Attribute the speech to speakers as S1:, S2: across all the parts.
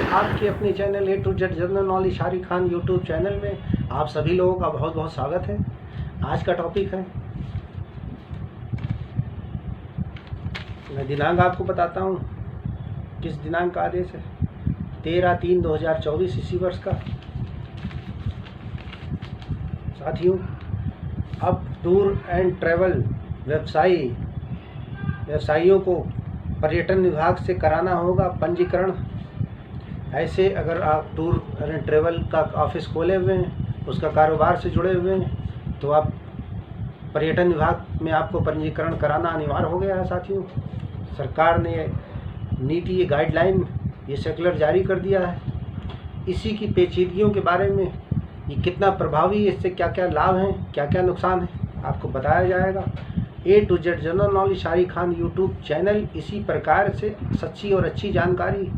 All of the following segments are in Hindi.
S1: आपके अपने channel A to Z general knowledge Shariq Khan YouTube channel में आप सभी लोगों का बहुत बहुत स्वागत है। आज का टॉपिक है, मैं दिनांक आपको बताता हूँ किस दिनांक का आदेश है, 13/3/2024 इसी वर्ष का। साथियों, अब टूर एंड ट्रैवल व्यवसायियों को पर्यटन विभाग से कराना होगा पंजीकरण। ऐसे अगर आप टूर एंड ट्रैवल का ऑफिस खोले हुए हैं, उसका कारोबार से जुड़े हुए हैं, तो आप पर्यटन विभाग में आपको पंजीकरण कराना अनिवार्य हो गया है। साथियों, सरकार ने नीति, ये गाइडलाइन, ये सर्कुलर जारी कर दिया है। इसी की पेचीदगियों के बारे में, ये कितना प्रभावी है, इससे क्या क्या लाभ हैं, क्या क्या नुकसान है, आपको बताया जाएगा। A to Z general knowledge Shariq Khan YouTube channel इसी प्रकार से सच्ची और अच्छी जानकारी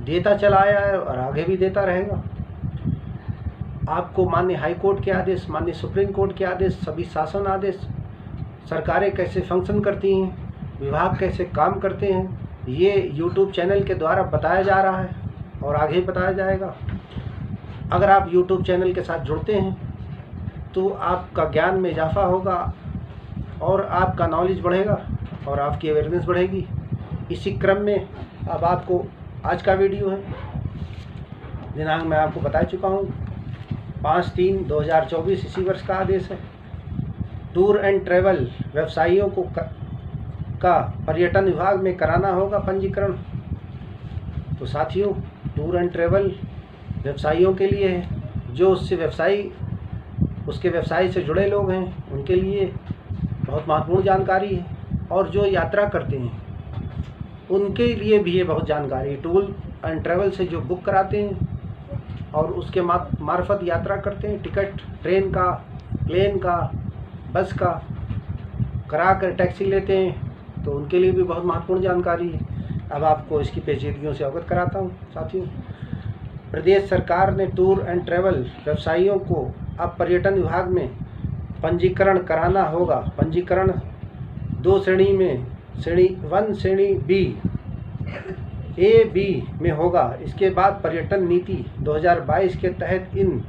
S1: देता चला आया है और आगे भी देता रहेगा। आपको माननीय हाई कोर्ट के आदेश, माननीय सुप्रीम कोर्ट के आदेश, सभी शासन आदेश, सरकारें कैसे फंक्शन करती हैं, विभाग कैसे काम करते हैं, ये यूट्यूब चैनल के द्वारा बताया जा रहा है और आगे बताया जाएगा। अगर आप यूट्यूब चैनल के साथ जुड़ते हैं तो आपका ज्ञान में इजाफा होगा और आपका नॉलेज बढ़ेगा और आपकी अवेयरनेस बढ़ेगी। इसी क्रम में अब आपको आज का वीडियो है, दिनांक मैं आपको बता चुका हूँ, 5/3/2024 इसी वर्ष का आदेश है। टूर एंड ट्रैवल व्यवसायियों को का पर्यटन विभाग में कराना होगा पंजीकरण। तो साथियों, टूर एंड ट्रैवल व्यवसायियों के लिए है, जो उसके व्यवसाय से जुड़े लोग हैं, उनके लिए बहुत महत्वपूर्ण जानकारी है। और जो यात्रा करते हैं उनके लिए भी ये बहुत जानकारी। टूर एंड ट्रैवल से जो बुक कराते हैं और उसके मार्फत यात्रा करते हैं, टिकट ट्रेन का, प्लेन का, बस का करा कर टैक्सी लेते हैं, तो उनके लिए भी बहुत महत्वपूर्ण जानकारी है। अब आपको इसकी पेचीदगियों से अवगत कराता हूँ। साथियों, प्रदेश सरकार ने टूर एंड ट्रैवल व्यवसायियों को अब पर्यटन विभाग में पंजीकरण कराना होगा। पंजीकरण दो श्रेणी में, श्रेणी 1 श्रेणी A B में होगा। इसके बाद पर्यटन नीति 2022 के तहत इन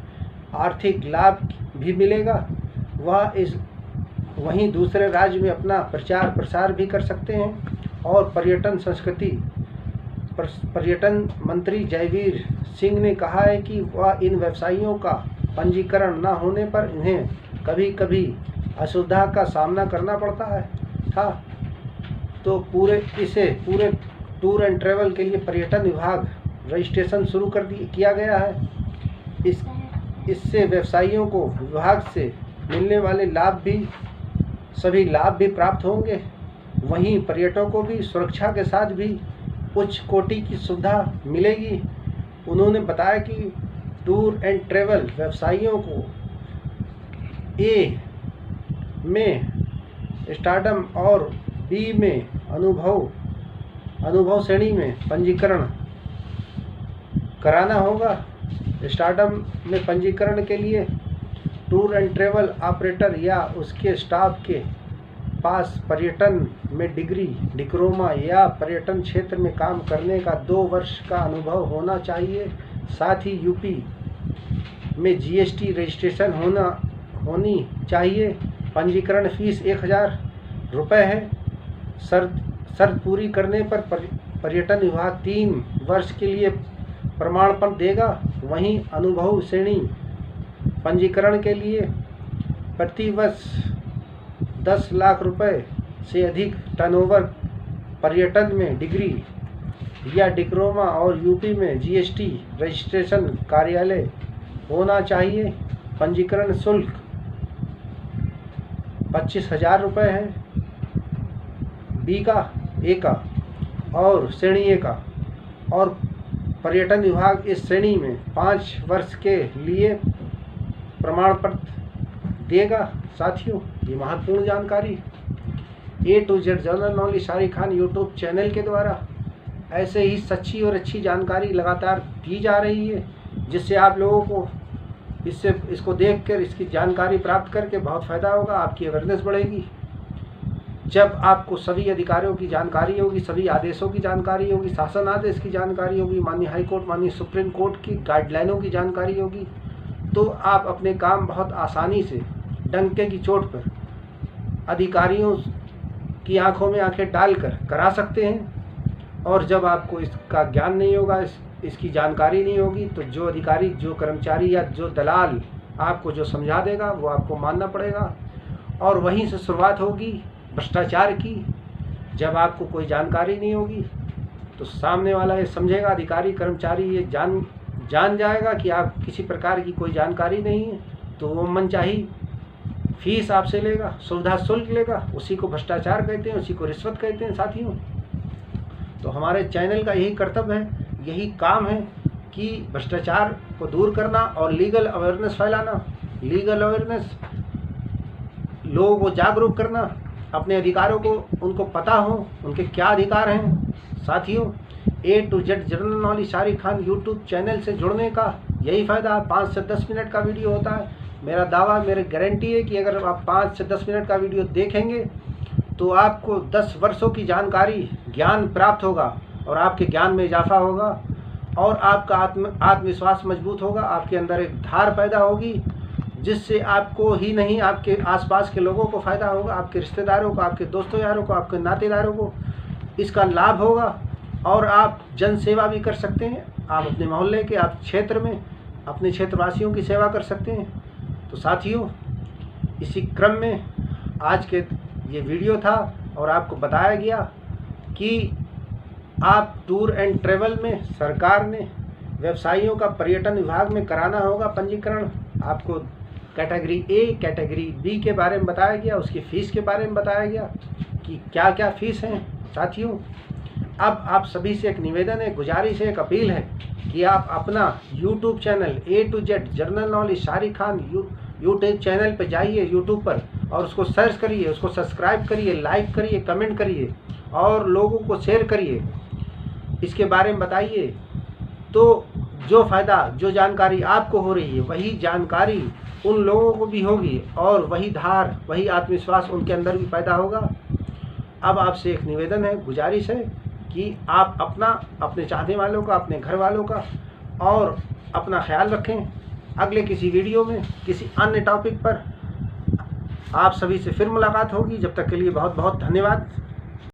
S1: आर्थिक लाभ भी मिलेगा। वहीं दूसरे राज्य में अपना प्रचार प्रसार भी कर सकते हैं। और पर्यटन मंत्री जयवीर सिंह ने कहा है कि वह इन व्यवसायियों का पंजीकरण न होने पर इन्हें कभी कभी असुविधा का सामना करना पड़ता था। तो पूरे टूर एंड ट्रैवल के लिए पर्यटन विभाग रजिस्ट्रेशन शुरू किया गया है। इससे व्यवसायियों को विभाग से मिलने वाले सभी लाभ भी प्राप्त होंगे। वहीं पर्यटकों को भी सुरक्षा के साथ भी उच्च कोटि की सुविधा मिलेगी। उन्होंने बताया कि टूर एंड ट्रैवल व्यवसायियों को A में स्टारडम और B में अनुभव श्रेणी में पंजीकरण कराना होगा। स्टारडम में पंजीकरण के लिए टूर एंड ट्रैवल ऑपरेटर या उसके स्टाफ के पास पर्यटन में डिग्री, डिप्लोमा या पर्यटन क्षेत्र में काम करने का 2 वर्ष का अनुभव होना चाहिए। साथ ही यूपी में GST रजिस्ट्रेशन होनी चाहिए। पंजीकरण फीस 1000 रुपये है। शर्त पूरी करने पर पर्यटन विभाग 3 वर्ष के लिए प्रमाण पत्र देगा। वहीं अनुभव श्रेणी पंजीकरण के लिए प्रति वर्ष 10 लाख रुपए से अधिक टर्नओवर, पर्यटन में डिग्री या डिप्लोमा और यूपी में GST रजिस्ट्रेशन कार्यालय होना चाहिए। पंजीकरण शुल्क 25,000 रुपये है A का और श्रेणी A का। और पर्यटन विभाग इस श्रेणी में 5 वर्ष के लिए प्रमाण पत्र देगा। साथियों, ये महत्वपूर्ण जानकारी A to Z general knowledge Shariq Khan YouTube channel के द्वारा ऐसे ही सच्ची और अच्छी जानकारी लगातार दी जा रही है, जिससे आप लोगों को इसको देखकर, इसकी जानकारी प्राप्त करके बहुत फ़ायदा होगा, आपकी अवेयरनेस बढ़ेगी। जब आपको सभी अधिकारियों की जानकारी होगी, सभी आदेशों की जानकारी होगी, शासन आदेश की जानकारी होगी, माननीय हाई कोर्ट, माननीय सुप्रीम कोर्ट की गाइडलाइनों की जानकारी होगी, तो आप अपने काम बहुत आसानी से डंके की चोट पर अधिकारियों की आंखों में आंखें डालकर करा सकते हैं। और जब आपको इसका ज्ञान नहीं होगा, इसकी जानकारी नहीं होगी, तो जो अधिकारी, जो कर्मचारी या जो दलाल आपको जो समझा देगा वो आपको मानना पड़ेगा। और वहीं से शुरुआत होगी भ्रष्टाचार की। जब आपको कोई जानकारी नहीं होगी तो सामने वाला ये समझेगा, अधिकारी कर्मचारी ये जान जाएगा कि आप किसी प्रकार की कोई जानकारी नहीं है, तो वो मनचाही फीस आपसे लेगा, सुविधा शुल्क लेगा। उसी को भ्रष्टाचार कहते हैं, उसी को रिश्वत कहते हैं साथियों। तो हमारे चैनल का यही कर्तव्य है, यही काम है कि भ्रष्टाचार को दूर करना और लीगल अवेयरनेस फैलाना, लीगल अवेयरनेस, लोगों को जागरूक करना, अपने अधिकारों को उनको पता हो, उनके क्या अधिकार हैं। साथियों, A to Z general knowledge Shariq Khan YouTube channel से जुड़ने का यही फ़ायदा। 5 से 10 मिनट का वीडियो होता है। मेरा दावा, मेरी गारंटी है कि अगर आप 5 से 10 मिनट का वीडियो देखेंगे तो आपको 10 वर्षों की जानकारी, ज्ञान प्राप्त होगा और आपके ज्ञान में इजाफा होगा और आपका आत्मविश्वास मजबूत होगा। आपके अंदर एक धार पैदा होगी जिससे आपको ही नहीं, आपके आसपास के लोगों को फ़ायदा होगा, आपके रिश्तेदारों को, आपके दोस्तों यारों को, आपके नातेदारों को इसका लाभ होगा। और आप जन सेवा भी कर सकते हैं। आप अपने मोहल्ले के, आप क्षेत्र में अपने क्षेत्रवासियों की सेवा कर सकते हैं। तो साथियों, इसी क्रम में आज के ये वीडियो था और आपको बताया गया कि आप टूर एंड ट्रेवल में सरकार ने व्यवसायियों का पर्यटन विभाग में कराना होगा पंजीकरण। आपको कैटेगरी ए, कैटेगरी बी के बारे में बताया गया, उसकी फ़ीस के बारे में बताया गया कि क्या क्या फ़ीस हैं। साथियों, अब आप सभी से एक निवेदन है, गुजारिश है, एक अपील है कि आप अपना YouTube channel A to Z general knowledge Shariq Khan YouTube channel पर जाइए, यूट्यूब पर, और उसको सर्च करिए, उसको सब्सक्राइब करिए, लाइक करिए, कमेंट करिए और लोगों को शेयर करिए, इसके बारे में बताइए। तो जो फ़ायदा, जो जानकारी आपको हो रही है, वही जानकारी उन लोगों को भी होगी और वही धार, वही आत्मविश्वास उनके अंदर भी पैदा होगा। अब आपसे एक निवेदन है, गुजारिश है कि आप अपने चाहने वालों का, अपने घर वालों का और अपना ख्याल रखें। अगले किसी वीडियो में किसी अन्य टॉपिक पर आप सभी से फिर मुलाकात होगी। जब तक के लिए बहुत बहुत धन्यवाद।